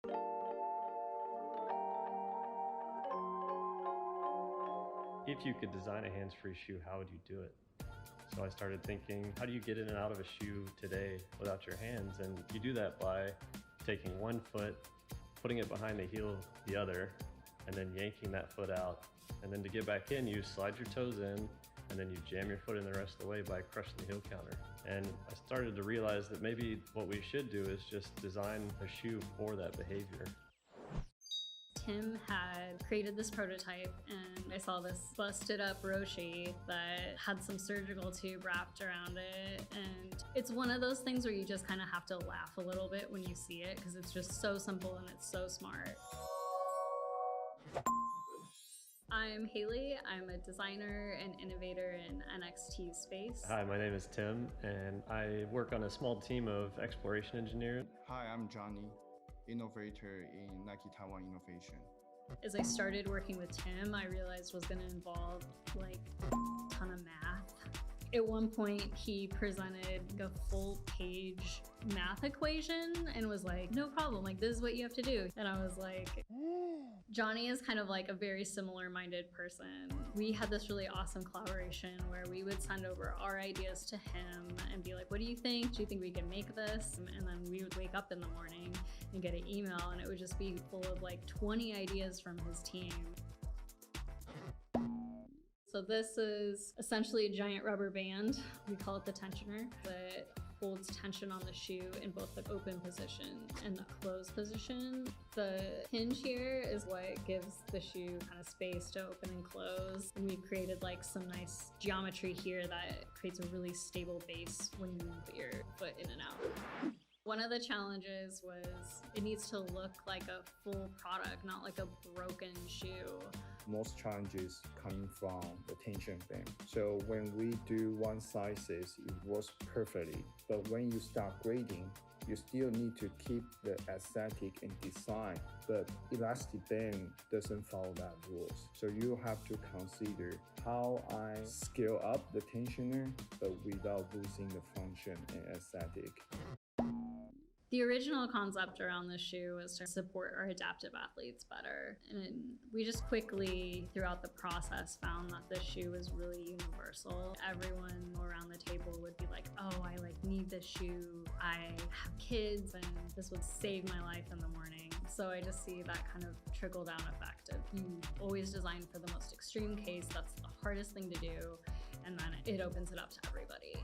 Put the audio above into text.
If you could design a hands-free shoe, how would you do it? So I started thinking, how do you get in and out of a shoe today without your hands? And you do that by taking one foot, putting it behind the heel of the other, and then yanking that foot out. And then to get back in, you slide your toes in, and then you jam your foot in the rest of the way by crushing the heel counter. And I started to realize that maybe what we should do is just design a shoe for that behavior. Tim had created this prototype, and I saw this busted up Roshi that had some surgical tube wrapped around it. And it's one of those things where you just kind of have to laugh a little bit when you see it because it's just so simple and it's so smart. I'm Haley. I'm a designer and innovator in NXT space. Hi, my name is Tim, and I work on a small team of exploration engineers. Hi, I'm Johnny, innovator in Nike Taiwan Innovation. As I started working with Tim, I realized was going to involve like a ton of math. At one point, he presented a full-page math equation and was like, no problem, like this is what you have to do. And I was like, Johnny is kind of like a very similar-minded person. We had this really awesome collaboration where we would send over our ideas to him and be like, what do you think? Do you think we can make this? And then we would wake up in the morning and get an email, and it would just be full of like 20 ideas from his team. So this is essentially a giant rubber band. We call it the tensioner that holds tension on the shoe in both the open position and the closed position. The hinge here is what gives the shoe kind of space to open and close. And we've created like some nice geometry here that creates a really stable base when you put your foot in and out. One of the challenges was it needs to look like a full product, not like a broken shoe. Most challenges coming from the tension band. So when we do one sizes, it works perfectly. But when you start grading, you still need to keep the aesthetic and design, but elastic band doesn't follow that rules. So you have to consider how I scale up the tensioner, but without losing the function and aesthetic. The original concept around this shoe was to support our adaptive athletes better. And we just quickly, throughout the process, found that this shoe was really universal. Everyone around the table would be like, oh, I need this shoe. I have kids and this would save my life in the morning. So I just see that kind of trickle down effect of you always design for the most extreme case. That's the hardest thing to do. And then it opens it up to everybody.